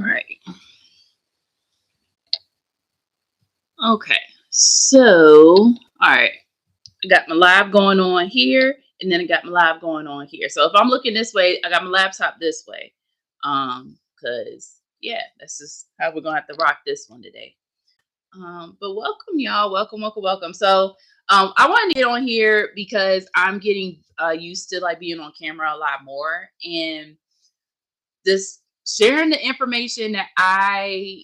right. Okay. So, all right. I got my live going on here, and then I got my live going on here. So if I'm looking this way, I got my laptop this way. Cause yeah, that's just how we're gonna have to rock this one today. But welcome, y'all. Welcome, welcome, welcome. So, I wanted to get on here because I'm getting used to like being on camera a lot more, and this sharing the information that I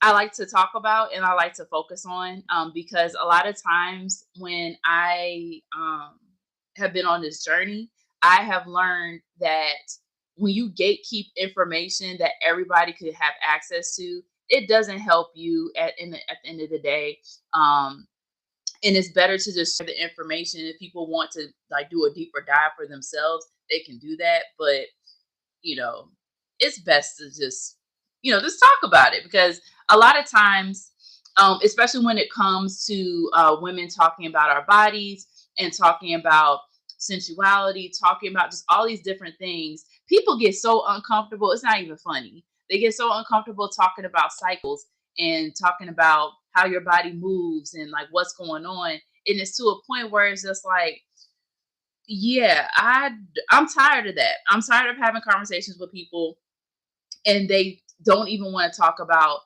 like to talk about and I like to focus on, because a lot of times when I have been on this journey, I have learned that when you gatekeep information that everybody could have access to, it doesn't help you at the end of the day. And it's better to just share the information. If people want to like do a deeper dive for themselves, they can do that. But you know, it's best to just, just talk about it because a lot of times, especially when it comes to women talking about our bodies and talking about sensuality, talking about just all these different things, people get so uncomfortable. It's not even funny. They get so uncomfortable talking about cycles and talking about how your body moves and like what's going on. And it's to a point where it's just like, yeah, I'm tired of that. I'm tired of having conversations with people and they don't even want to talk about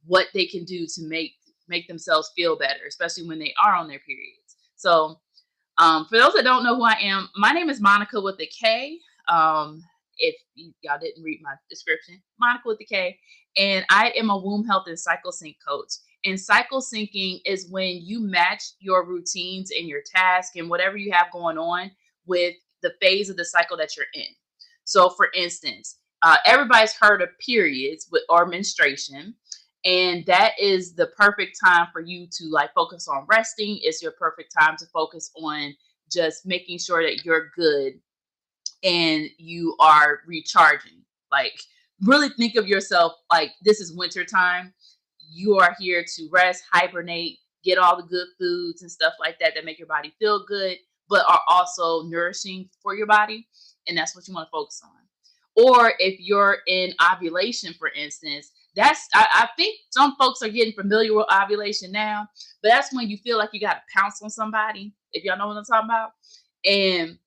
what they can do to make themselves feel better, especially when they are on their periods. So, for those that don't know who I am, my name is Monica with a K. If y'all didn't read my description, Monica with a K, and I am a womb health and cycle sync coach. And cycle syncing is when you match your routines and your task and whatever you have going on with the phase of the cycle that you're in. So, for instance, everybody's heard of periods or menstruation, and that is the perfect time for you to like focus on resting. It's your perfect time to focus on just making sure that you're good and you are recharging. Like, really think of yourself like this is winter time. You are here to rest, hibernate, get all the good foods and stuff like that that make your body feel good, but are also nourishing for your body. And that's what you want to focus on. Or if you're in ovulation, for instance, I think some folks are getting familiar with ovulation now, but that's when you feel like you got to pounce on somebody, if y'all know what I'm talking about. And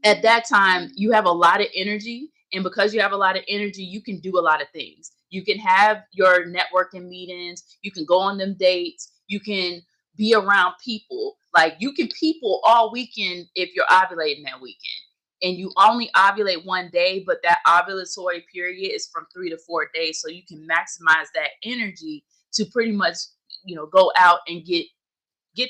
at that time you have a lot of energy, and because you have a lot of energy you can do a lot of things. You can have your networking meetings, you can go on them dates, you can be around people, like you can people all weekend if you're ovulating that weekend, and you only ovulate one day, but that ovulatory period is from 3 to 4 days, so you can maximize that energy to pretty much go out and get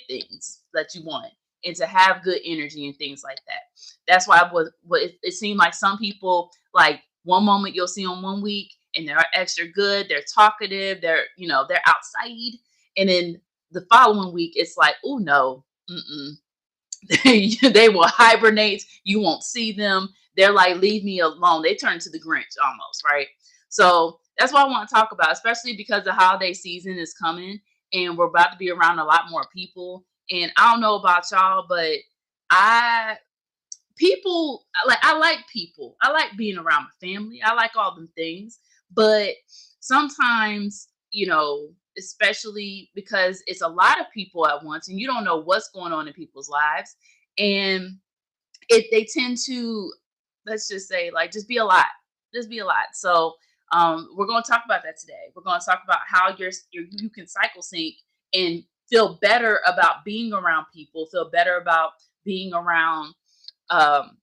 things that you want and to have good energy and things like that. That's why it seemed like some people, like one moment you'll see them one week and they're extra good, they're talkative, they're outside, and then the following week it's like, oh no, they will hibernate. You won't see them. They're like, leave me alone. They turn to the Grinch almost, right? So that's what I want to talk about, especially because the holiday season is coming and we're about to be around a lot more people. And I don't know about y'all, but I I like people. I like being around my family. I like all them things. But sometimes, especially because it's a lot of people at once and you don't know what's going on in people's lives. And they tend to, let's just say, like, just be a lot. Just be a lot. So we're going to talk about that today. We're going to talk about how you can cycle sync and feel better about being around people, feel better about being around um,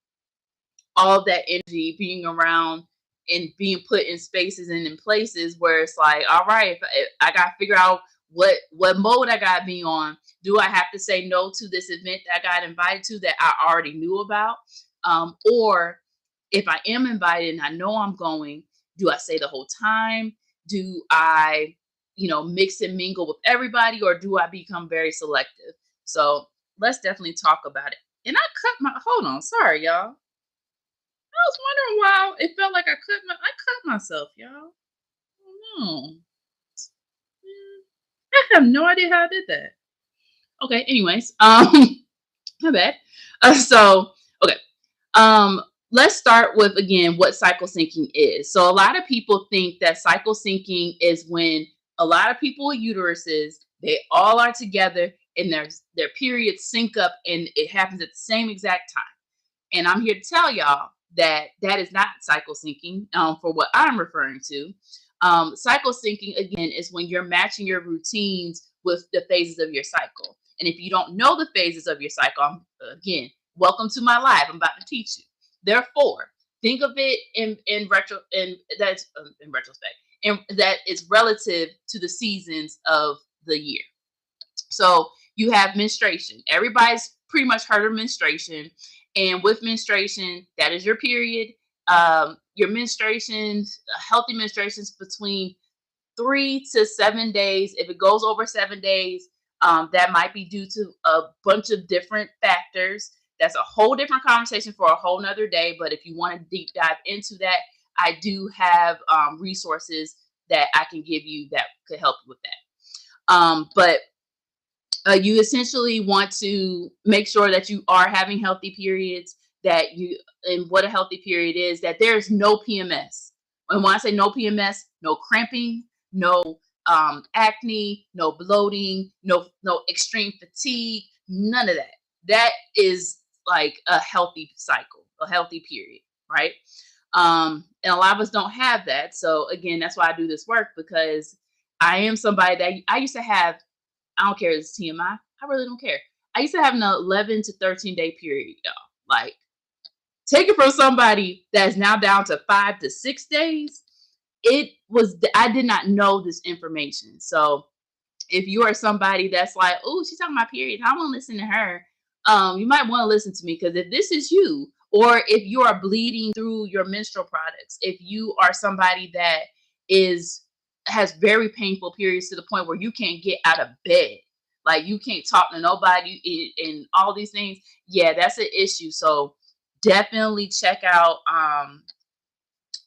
all that energy, being around and being put in spaces and in places where it's like, all right, if I got to figure out what mode I got to be on. Do I have to say no to this event that I got invited to that I already knew about? Or if I am invited and I know I'm going, do I stay the whole time? Do I, mix and mingle with everybody, or do I become very selective? So let's definitely talk about it. And hold on, sorry, y'all. I was wondering why it felt like I cut myself, y'all. Oh, I have no idea how I did that. Okay, anyways, my bad. So okay. Um, let's start with, again, what cycle syncing is. So a lot of people think that cycle syncing is when a lot of people with uteruses, they all are together and their periods sync up and it happens at the same exact time. And I'm here to tell y'all that that is not cycle syncing, for what I'm referring to. Cycle syncing, again, is when you're matching your routines with the phases of your cycle. And if you don't know the phases of your cycle, again, welcome to my live. I'm about to teach you. Therefore, think of it in retro, and that's in retrospect, and that it's relative to the seasons of the year. So you have menstruation. Everybody's pretty much heard of menstruation. And with menstruation, that is your period. Your menstruations, healthy menstruations, between 3 to 7 days. If it goes over 7 days, that might be due to a bunch of different factors. That's a whole different conversation for a whole nother day. But if you want to deep dive into that, I do have resources that I can give you that could help you with that. But you essentially want to make sure that you are having healthy periods, that you, and what a healthy period is, that there's no PMS. And when I say no PMS, no cramping, no acne, no bloating, no extreme fatigue, none of that. That is like a healthy cycle, a healthy period, right? And a lot of us don't have that. So again, that's why I do this work, because I am somebody that I used to have. I don't care if it's TMI. I really don't care. I used to have an 11 to 13 day period, y'all. Like, take it from somebody that's now down to 5 to 6 days. I did not know this information. So if you are somebody that's like, oh, she's talking about period, I want to listen to her. You might want to listen to me, because if this is you, or if you are bleeding through your menstrual products, if you are somebody that has very painful periods to the point where you can't get out of bed, like you can't talk to nobody, and all these things, yeah, that's an issue. So definitely check out,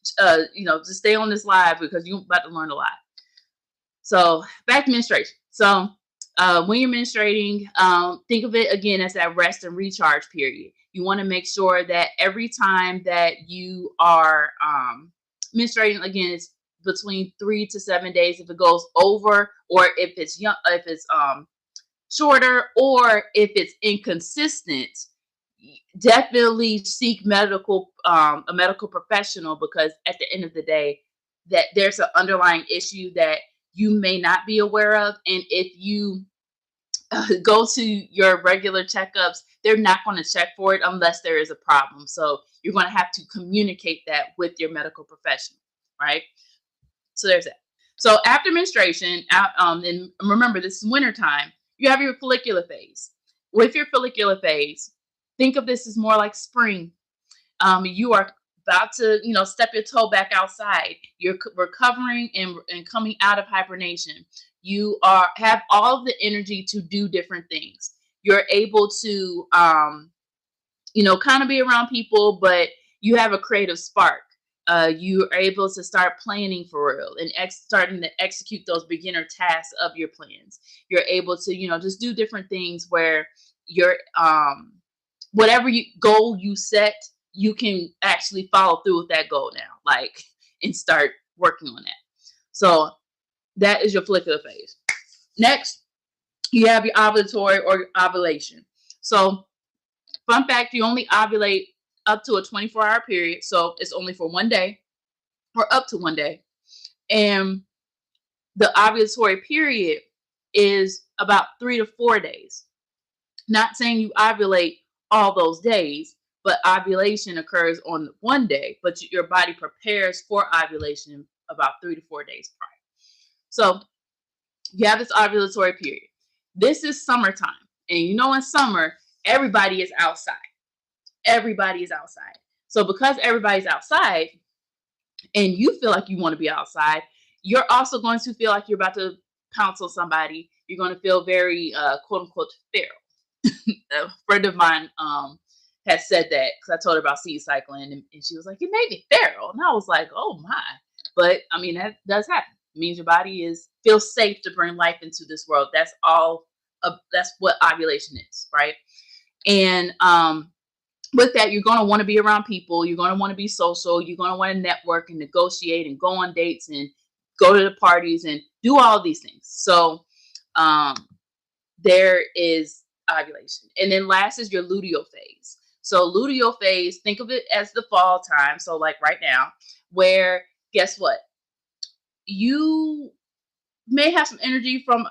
just stay on this live, because you're about to learn a lot. So back to menstruation. So when you're menstruating, think of it again as that rest and recharge period. You want to make sure that every time that you are menstruating, again, it's between 3 to 7 days. If it goes over, or if it's shorter, or if it's inconsistent, definitely seek a medical professional, because at the end of the day, that there's an underlying issue that you may not be aware of. And if you go to your regular checkups, they're not going to check for it unless there is a problem. So you're going to have to communicate that with your medical professional, right? So there's that. So after menstruation, and remember, this is wintertime, you have your follicular phase. With your follicular phase, think of this as more like spring. You are about to, step your toe back outside. You're recovering and coming out of hibernation. You have all of the energy to do different things. You're able to, kind of be around people, but you have a creative spark. You are able to start planning for real, and starting to execute those beginner tasks of your plans. You're able to, just do different things where you're, whatever goal you set, you can actually follow through with that goal now, and start working on that. So that is your follicular phase. Next, you have your ovulatory or ovulation. So fun fact, you only ovulate up to a 24-hour period. So it's only for one day, or up to one day. And the ovulatory period is about 3 to 4 days. Not saying you ovulate all those days, but ovulation occurs on one day, but your body prepares for ovulation about 3 to 4 days prior. So you have this ovulatory period. This is summertime. And in summer, everybody is outside. Everybody is outside. So because everybody's outside and you feel like you want to be outside, you're also going to feel like you're about to pounce on somebody. You're going to feel very, quote unquote, feral. A friend of mine had said that, because I told her about seed cycling, and she was like, "It made me feral," and I was like, "Oh my!" But I mean, that does happen. It means your body feels safe to bring life into this world. That's all. That's what ovulation is, right? And with that, you're going to want to be around people. You're going to want to be social. You're going to want to network and negotiate and go on dates and go to the parties and do all these things. So um, there is ovulation. And then last is your luteal phase. So luteal phase, think of it as the fall time. So like right now, where guess what? You may have some energy from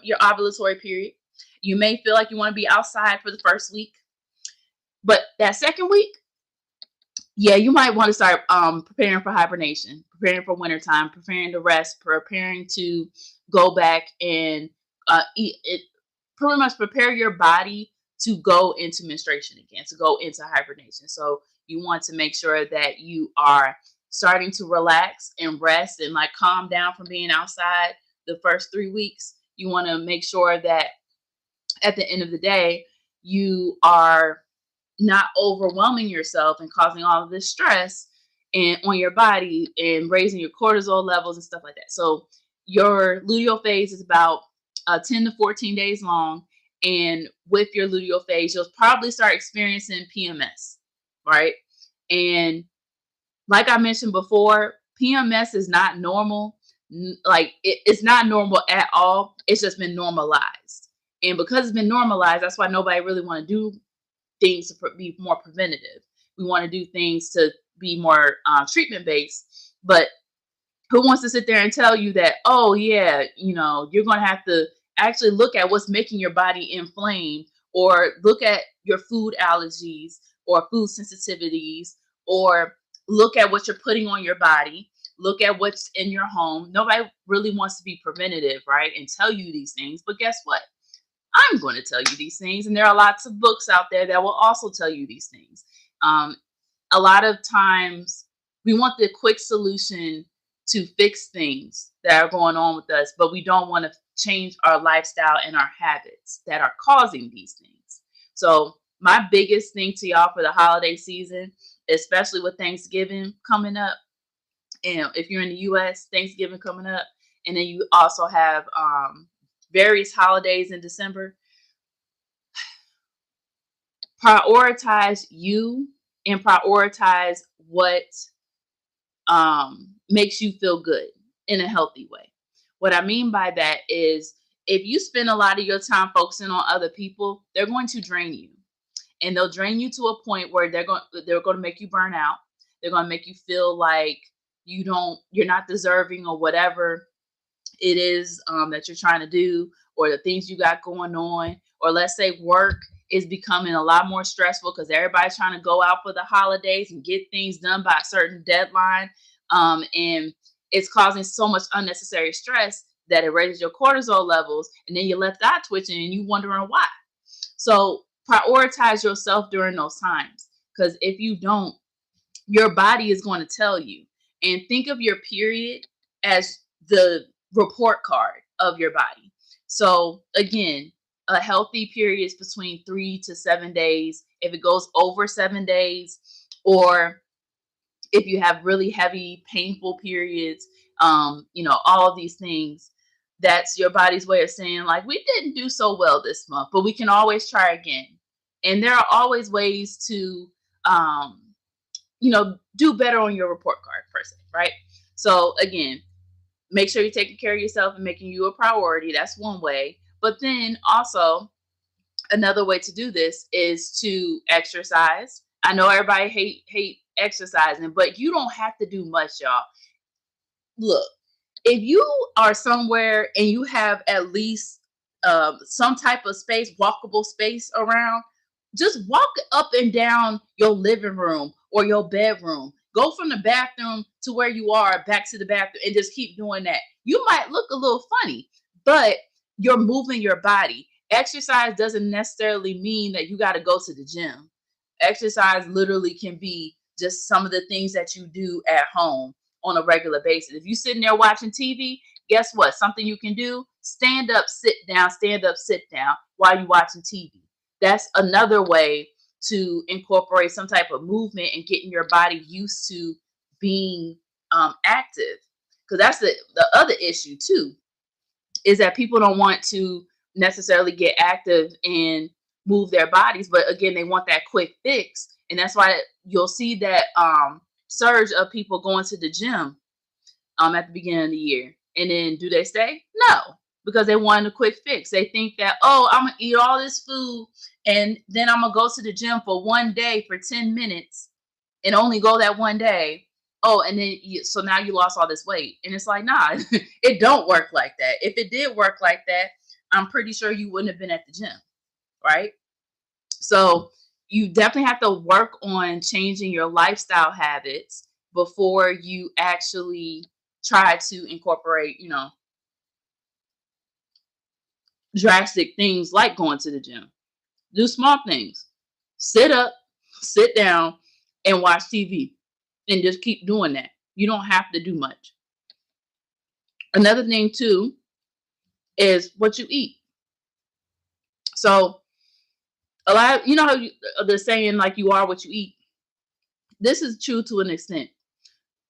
your ovulatory period. You may feel like you want to be outside for the first week, but that second week, yeah, you might want to start preparing for hibernation, preparing for wintertime, preparing to rest, preparing to go back and eat it. Pretty much prepare your body to go into menstruation again, to go into hibernation. So you want to make sure that you are starting to relax and rest and like calm down from being outside the first 3 weeks. You want to make sure that at the end of the day, you are not overwhelming yourself and causing all of this stress and on your body and raising your cortisol levels and stuff like that. So your luteal phase is about 10 to 14 days long. And with your luteal phase, you'll probably start experiencing PMS, right? And like I mentioned before, PMS is not normal. Like it's not normal at all. It's just been normalized. And because it's been normalized, that's why nobody really want to do things to be more preventative. We want to do things to be more treatment based. But who wants to sit there and tell you that, oh, yeah, you're going to have to actually look at what's making your body inflamed, or look at your food allergies or food sensitivities, or look at what you're putting on your body, look at what's in your home. Nobody really wants to be preventative, right? And tell you these things. But guess what? I'm going to tell you these things. And there are lots of books out there that will also tell you these things. A lot of times we want the quick solution to fix things that are going on with us, but we don't want to change our lifestyle and our habits that are causing these things. So my biggest thing to y'all for the holiday season, especially with Thanksgiving coming up, and if you're in the US, Thanksgiving coming up, and then you also have various holidays in December, prioritize you and prioritize what makes you feel good in a healthy way. What I mean by that is, if you spend a lot of your time focusing on other people, they're going to drain you. And they'll drain you to a point where they're going to make you burn out. They're going to make you feel like you're not deserving or whatever it is that you're trying to do, or the things you got going on. Or let's say work is becoming a lot more stressful because everybody's trying to go out for the holidays and get things done by a certain deadline. And it's causing so much unnecessary stress that it raises your cortisol levels, and then you're left eye twitching and you wondering why. So prioritize yourself during those times, because if you don't, your body is going to tell you. And think of your period as the report card of your body. So again, a healthy period is between 3 to 7 days. If it goes over 7 days, or if you have really heavy, painful periods, all these things, that's your body's way of saying, like, we didn't do so well this month, but we can always try again. And there are always ways to, do better on your report card, per se, right? So again, make sure you're taking care of yourself and making you a priority. That's one way. But then also, another way to do this is to exercise. I know everybody hate exercising, but you don't have to do much, y'all. Look, if you are somewhere and you have at least some type of space, walkable space around, just walk up and down your living room or your bedroom. Go from the bathroom to where you are back to the bathroom and just keep doing that. You might look a little funny, but you're moving your body. Exercise doesn't necessarily mean that you got to go to the gym. Exercise literally can be just some of the things that you do at home on a regular basis. If you're sitting there watching TV, guess what? Something you can do: stand up, sit down while you're watching TV. That's another way to incorporate some type of movement and getting your body used to being active. Because that's the other issue too, is that people don't want to necessarily get active and move their bodies, but again, they want that quick fix, and that's why you'll see that surge of people going to the gym at the beginning of the year. And then do they stay? No, because they want a quick fix. They think that, oh, I'm gonna eat all this food and then I'm gonna go to the gym for one day for 10 minutes and only go that one day. Oh, and then so now you lost all this weight. And it's like, nah, it don't work like that. If it did work like that, I'm pretty sure you wouldn't have been at the gym, right? So you definitely have to work on changing your lifestyle habits before you actually try to incorporate, drastic things like going to the gym. Do small things. Sit up, sit down, and watch TV. And just keep doing that. You don't have to do much. Another thing, too, is what you eat. So, a lot of, how the saying, like, you are what you eat. This is true to an extent.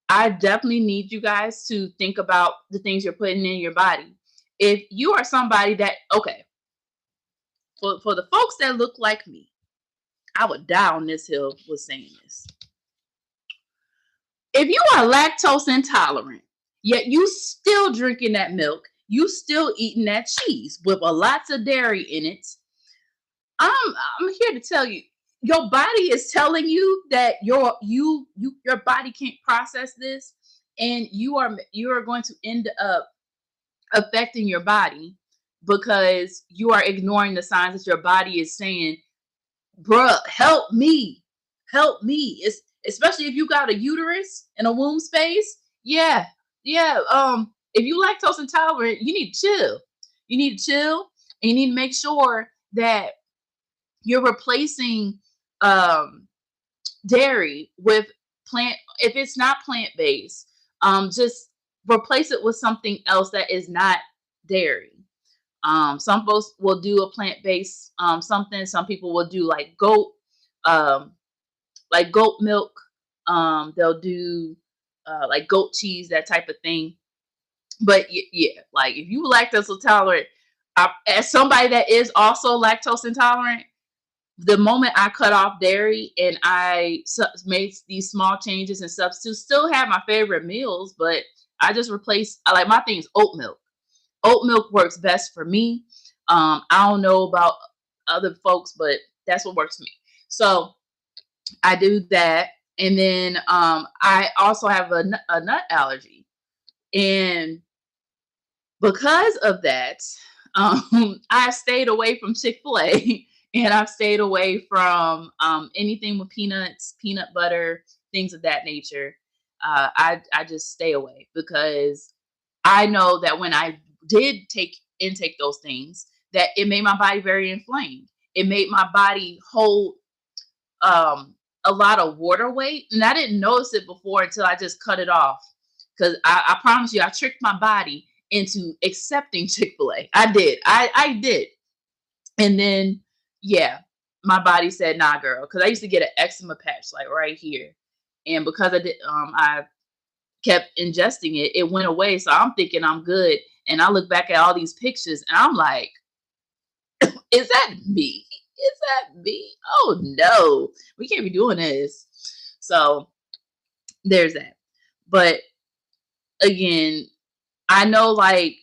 I definitely need you guys to think about the things you're putting in your body. If you are somebody that, okay, for the folks that look like me, I would die on this hill with saying this. If you are lactose intolerant, yet you still drinking that milk, you still eating that cheese with lots of dairy in it, I'm here to tell you, your body is telling you that your body can't process this, and you are going to end up affecting your body because you are ignoring the signs that your body is saying, bruh, help me. It's especially if you got a uterus and a womb space. Yeah. If you lactose intolerant, you need to chill. You need to chill, and you need to make sure that you're replacing dairy with plant. If it's not plant-based, just replace it with something else that is not dairy. Some folks will do a plant-based something. Some people will do like goat milk. They'll do like goat cheese, that type of thing. But yeah, like if you lactose intolerant, as somebody that is also lactose intolerant, the moment I cut off dairy and I made these small changes and substitutes, still have my favorite meals, but I just replace. I like my thing is oat milk. Oat milk works best for me. I don't know about other folks, but that's what works for me. So I do that. And then I also have a nut allergy. And because of that, I stayed away from Chick-fil-A and I've stayed away from anything with peanuts, peanut butter, things of that nature. I just stay away because I know that when I did intake those things, that it made my body very inflamed. It made my body hold a lot of water weight, and I didn't notice it before until I just cut it off. Because I promise you, I tricked my body into accepting Chick-fil-A. I did. I did. And then, yeah, my body said, nah, girl. Because I used to get an eczema patch like right here. And because I kept ingesting it, it went away. So I'm thinking I'm good. And I look back at all these pictures and I'm like, is that me? Is that me? Oh no, we can't be doing this. So there's that. But again, I know like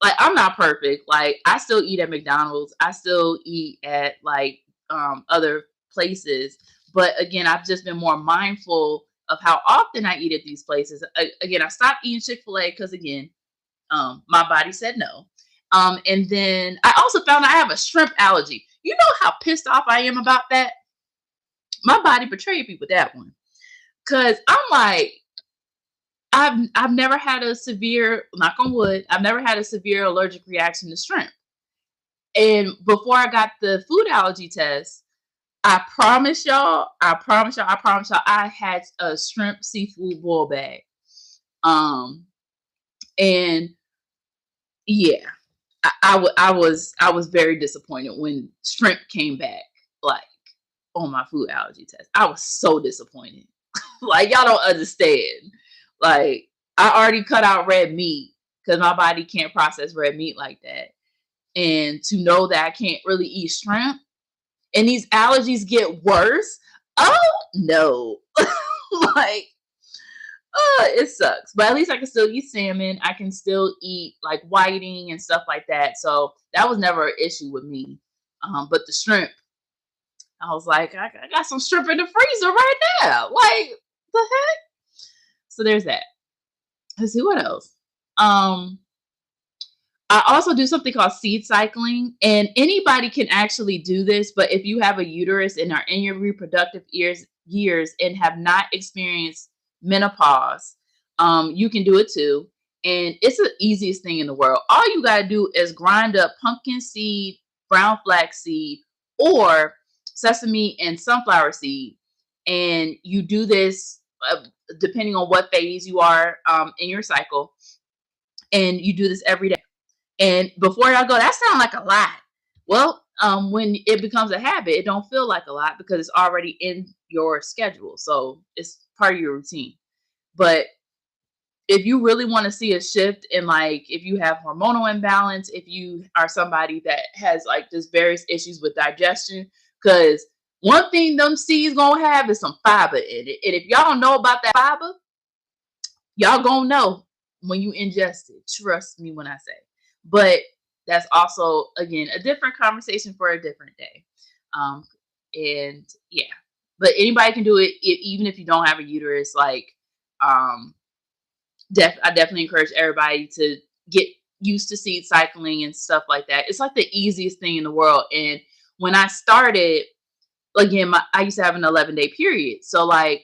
I'm not perfect. Like I still eat at McDonald's. I still eat at like other places. But again, I've just been more mindful of how often I eat at these places. Again, I stopped eating Chick-fil-A because again, my body said no. And then I also found I have a shrimp allergy. You know how pissed off I am about that? My body betrayed me with that one. Cause I'm like, I've never had a severe, knock on wood, I've never had a severe allergic reaction to shrimp. And before I got the food allergy test, I promise y'all, I had a shrimp seafood boil bag. And yeah, I was very disappointed when shrimp came back, like on my food allergy test. I was so disappointed. Like y'all don't understand. Like I already cut out red meat because my body can't process red meat like that. And to know that I can't really eat shrimp, and these allergies get worse. Oh no. Like, it sucks. But at least I can still eat salmon. I can still eat like whiting and stuff like that. So that was never an issue with me. But the shrimp, I was like, I got some shrimp in the freezer right now. Like, the heck? So there's that. Let's see what else. Um, I also do something called seed cycling, and anybody can actually do this. But if you have a uterus and are in your reproductive years and have not experienced menopause, you can do it too. And it's the easiest thing in the world. All you got to do is grind up pumpkin seed, brown flax seed, or sesame and sunflower seed. And you do this depending on what phase you are in your cycle. And you do this every day. And before y'all go, that sounds like a lot. Well, when it becomes a habit, it don't feel like a lot because it's already in your schedule. So it's part of your routine. But if you really want to see a shift in, like, if you have hormonal imbalance, if you are somebody that has like just various issues with digestion, because one thing them seeds gonna have is some fiber in it. And if y'all don't know about that fiber, y'all gonna know when you ingest it. Trust me when I say. But that's also, again, a different conversation for a different day. And yeah, but anybody can do it, even if you don't have a uterus. Like, um, I definitely encourage everybody to get used to seed cycling and stuff like that. It's like the easiest thing in the world. And when I started, again, I used to have an 11-day period. So like,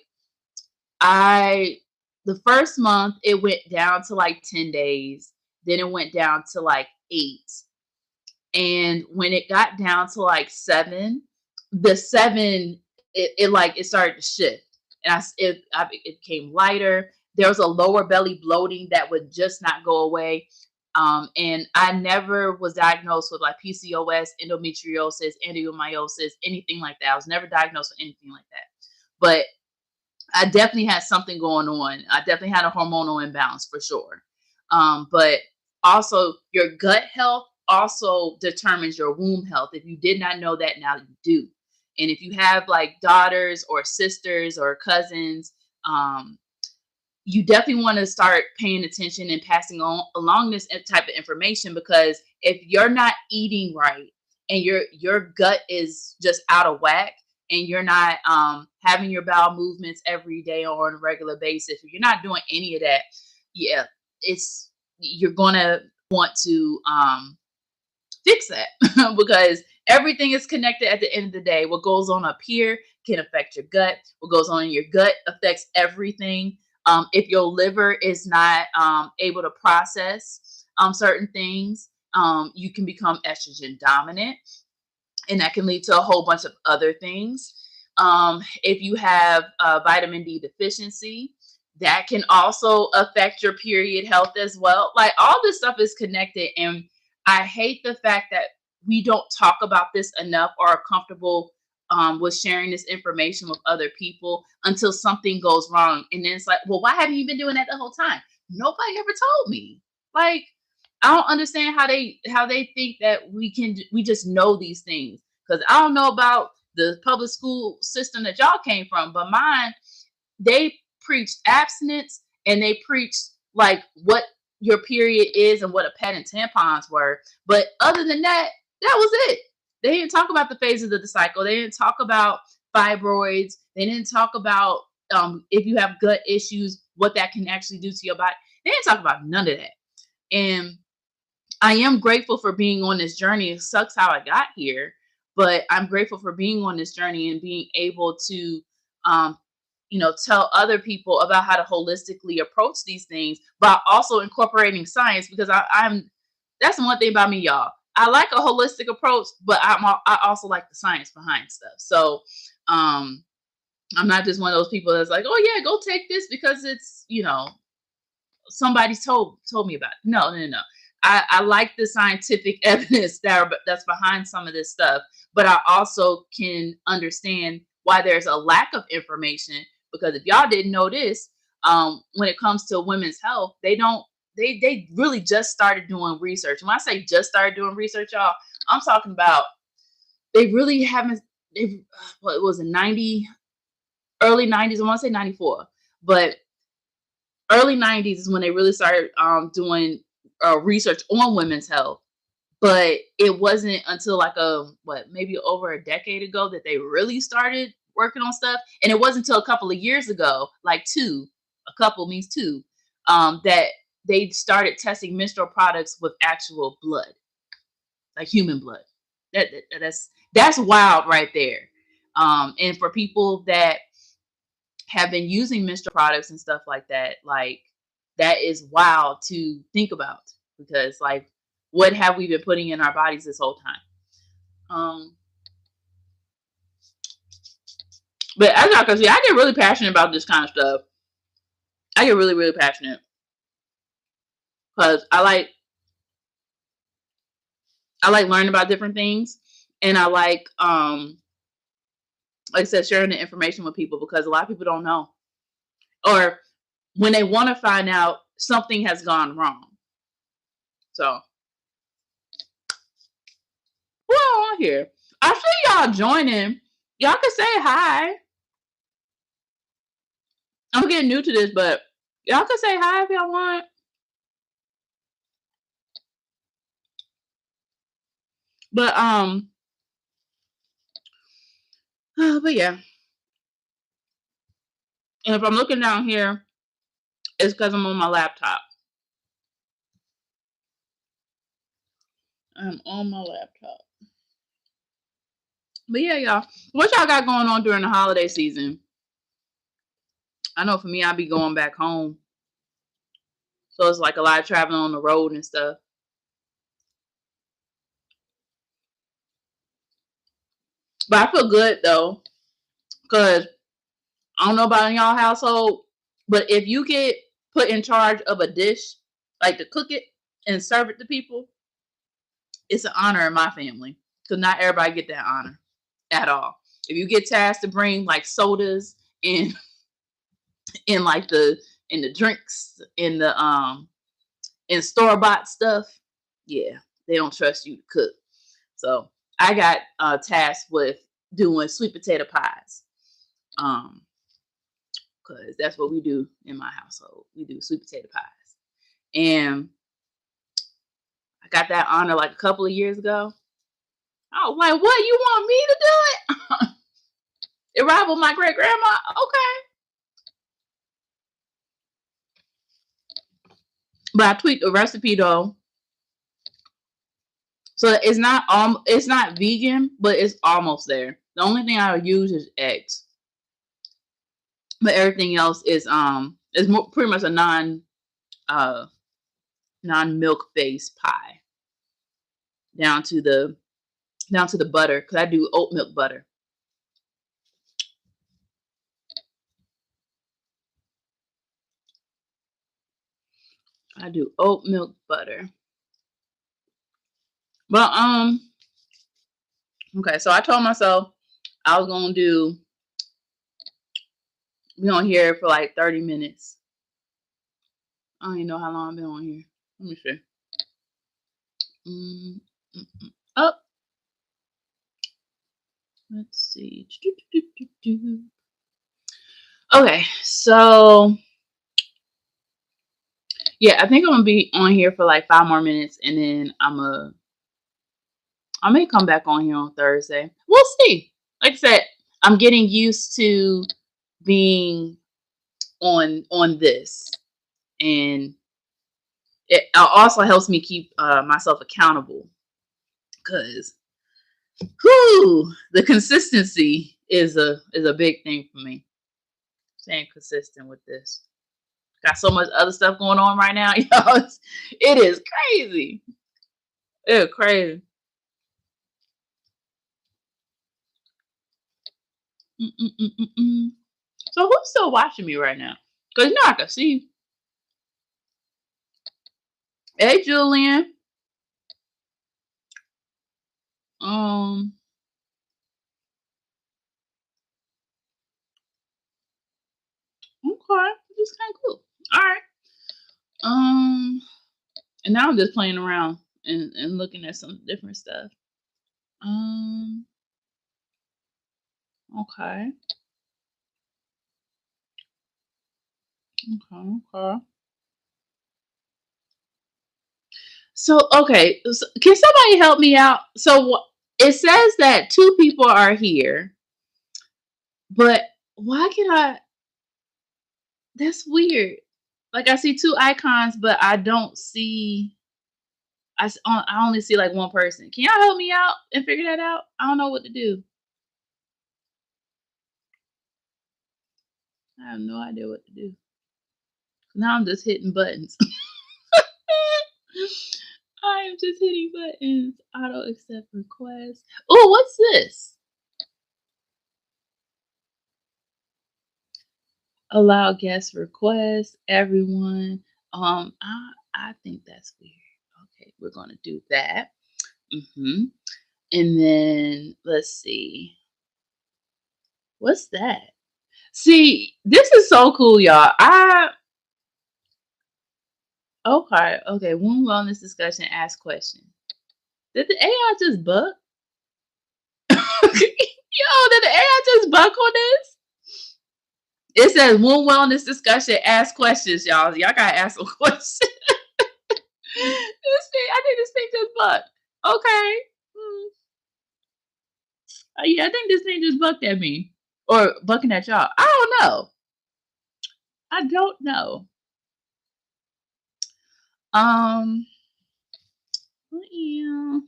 the first month it went down to like 10 days, then it went down to like 8. And when it got down to like 7, the 7, it started to shift. And it became lighter. There was a lower belly bloating that would just not go away. And I never was diagnosed with like PCOS, endometriosis, endomyosis, anything like that. I was never diagnosed with anything like that. But I definitely had something going on. I definitely had a hormonal imbalance for sure. But also, your gut health also determines your womb health. If you did not know that, now you do. And if you have like daughters or sisters or cousins, you definitely want to start paying attention and passing on along this type of information, because if you're not eating right and your gut is just out of whack, and you're not having your bowel movements every day or on a regular basis, if you're not doing any of that, yeah, you're gonna want to fix that because everything is connected at the end of the day. What goes on up here can affect your gut. What goes on in your gut affects everything. If your liver is not able to process certain things, you can become estrogen dominant, and that can lead to a whole bunch of other things. If you have vitamin D deficiency, that can also affect your period health as well. Like, all this stuff is connected, and I hate the fact that we don't talk about this enough or are comfortable with sharing this information with other people until something goes wrong. And then it's like, well, why haven't you been doing that the whole time? Nobody ever told me. Like, I don't understand how they think that we just know these things. Because I don't know about the public school system that y'all came from, but mine, they preached abstinence, and they preached like what your period is and what a pad and tampons were. But other than that, that was it. They didn't talk about the phases of the cycle. They didn't talk about fibroids. They didn't talk about if you have gut issues, what that can actually do to your body. They didn't talk about none of that. And I am grateful for being on this journey. It sucks how I got here, but I'm grateful for being on this journey and being able to, tell other people about how to holistically approach these things, but also incorporating science, because that's one thing about me, y'all. I like a holistic approach, but I also like the science behind stuff. So, I'm not just one of those people that's like, oh yeah, go take this because it's, somebody told me about it. No, no, no. I like the scientific evidence that's behind some of this stuff, but I also can understand why there's a lack of information, because if y'all didn't know this, when it comes to women's health, they really just started doing research. When I say just started doing research, y'all, I'm talking about they really haven't. well, it was in early 90s. I want to say 94, but early 90s is when they really started doing research on women's health. But it wasn't until like maybe over a decade ago that they really started working on stuff. And it wasn't until a couple of years ago, like a couple means two, that they started testing menstrual products with actual blood, like human blood. That's wild right there. And for people that have been using menstrual products and stuff like that, like that is wild to think about, because like what have we been putting in our bodies this whole time? But as y'all can see, I get really passionate about this kind of stuff. I get really, really passionate because I like learning about different things, and I like I said, sharing the information with people, because a lot of people don't know, or when they want to find out, something has gone wrong. So we're on here. I see y'all joining. Y'all can say hi. I'm getting new to this, but y'all can say hi if y'all want. But but yeah. And if I'm looking down here, it's because I'm on my laptop. I'm on my laptop. But yeah, y'all. What y'all got going on during the holiday season? I know for me, I'll be going back home. So it's like a lot of traveling on the road and stuff. But I feel good though, because I don't know about in y'all household, but if you get put in charge of a dish, like to cook it and serve it to people, it's an honor in my family. Because not everybody get that honor at all. If you get tasked to bring like sodas and in like in the drinks in store-bought stuff, yeah, they don't trust you to cook. So I got tasked with doing sweet potato pies. Because that's what we do in my household. We do sweet potato pies. And I got that honor like a couple of years ago. I was like, what, you want me to do it? It rivaled my great grandma. Okay. But I tweaked the recipe though. So it's not vegan, but it's almost there. The only thing I use is eggs. But everything else is pretty much a uh non milk based pie, down to the butter, because I do oat milk butter. I do oat milk butter. But okay, so I told myself I was gonna be on here for like 30 minutes. I don't even know how long I've been on here. Let me see. Mm, mm, Oh, let's see. Okay, so yeah, I think I'm gonna be on here for like 5 more minutes, and then I may come back on here on Thursday. We'll see. Like I said, I'm getting used to being on this, and it also helps me keep myself accountable, because the consistency is a big thing for me. Staying consistent with this. Got so much other stuff going on right now, y'all. It is crazy. It's crazy. Mm-mm-mm-mm-mm. So who's still watching me right now? Because I can see. Hey, Julian. Um. Okay, this is kind of cool. All right. And now I'm just playing around and looking at some different stuff. Um. Okay. Okay. Okay. So, okay, can somebody help me out? So, it says that two people are here, but why can I? That's weird. Like I see two icons, but I don't see. I only see like one person. Can y'all help me out and figure that out? I don't know what to do. I have no idea what to do. Now I'm just hitting buttons. I am just hitting buttons. Auto accept request. Oh, what's this? Allow guest requests. Everyone. I think that's weird. Okay, we're gonna do that. Hmm. And then let's see. What's that? See, this is so cool, y'all. Okay. Wound wellness discussion. Ask question. Did the AI just bug? Yo, did the AI just bug on this? It says wound wellness discussion. Ask questions, y'all. Y'all gotta ask some questions. I think this thing just bugged. Okay. Yeah, I think this thing just bucked at me. Or bucking at y'all. I don't know. I don't know. Um, yeah.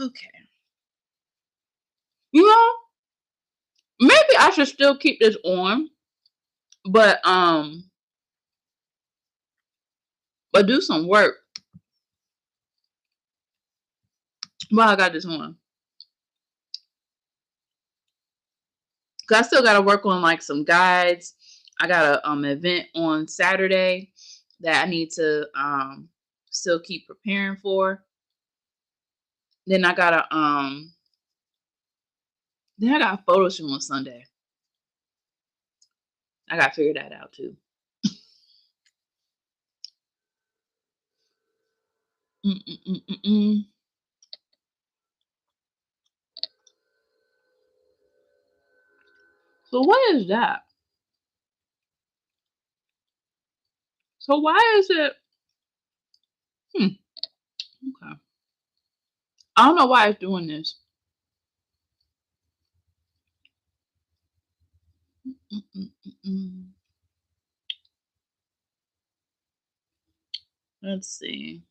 Okay. You know, maybe I should still keep this on, but do some work while I got this on. Cause I still gotta work on like some guides. I got a event on Saturday that I need to still keep preparing for. Then I got a photo shoot on Sunday. I gotta figure that out too. Mm-mm-mm-mm-mm. So what is that? So why is it? Hmm. Okay. I don't know why it's doing this. Mm-mm-mm-mm. Let's see.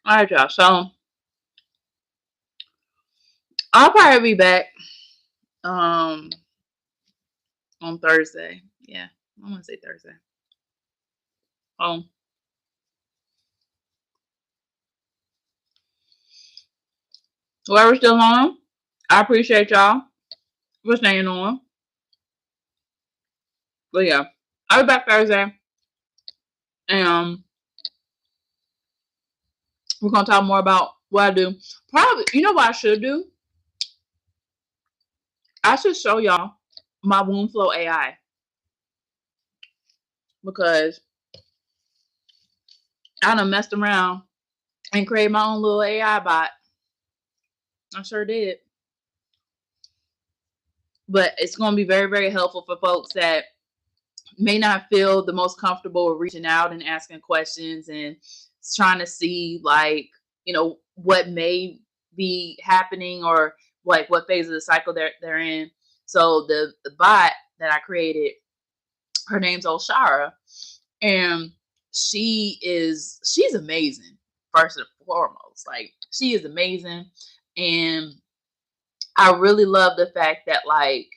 All right, y'all. So I'll probably be back um on Thursday. Yeah, I want to say Thursday. Whoever's still on, I appreciate y'all for staying on. But yeah, I'll be back Thursday, and we're gonna talk more about what I do. Probably, you know what I should do? I should show y'all my Woundflow AI because I done messed around and created my own little AI bot. I sure did. But it's gonna be very, very helpful for folks that may not feel the most comfortable reaching out and asking questions and trying to see like what may be happening or like what phase of the cycle they're in. So the bot that I created, her name's Oshara, and she's amazing. First and foremost, like she is amazing, and I really love the fact that like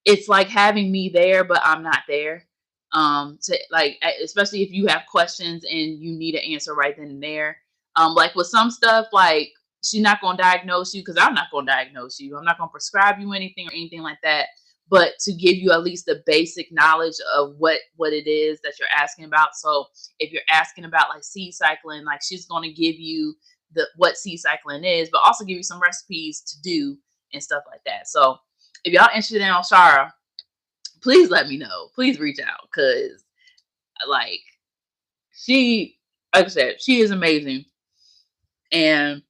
it's like having me there, but I'm not there. To like, especially if you have questions and you need an answer right then and there. Like with some stuff, like she's not gonna diagnose you because I'm not gonna diagnose you. I'm not gonna prescribe you anything or anything like that. But to give you at least the basic knowledge of what it is that you're asking about. So if you're asking about like seed cycling, like she's gonna give you the what seed cycling is, but also give you some recipes to do and stuff like that. So if y'all interested in Oshara, please let me know. Please reach out because like she, like I said, she is amazing. And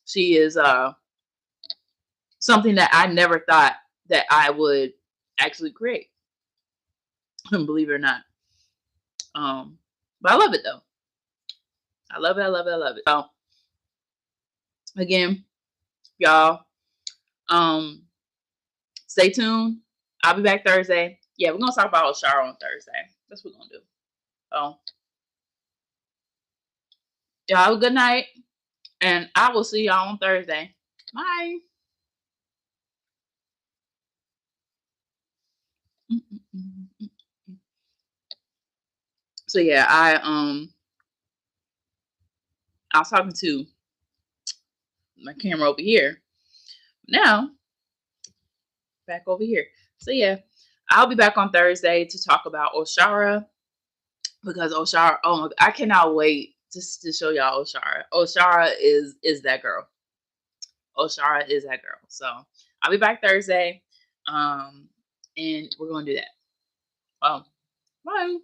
She is something that I never thought that I would actually create. Believe it or not. But I love it though. I love it. I love it. I love it. So again, y'all, stay tuned. I'll be back Thursday. Yeah, we're gonna talk about Oshara on Thursday. That's what we're gonna do. So y'all have a good night, and I will see y'all on Thursday. Bye. So yeah, I was talking to my camera over here. Now back over here. So yeah, I'll be back on Thursday to talk about Oshara because Oshara. Oh my, I cannot wait just to show y'all Oshara. Oshara is that girl. Oshara is that girl. So I'll be back Thursday, and we're gonna do that. Bye.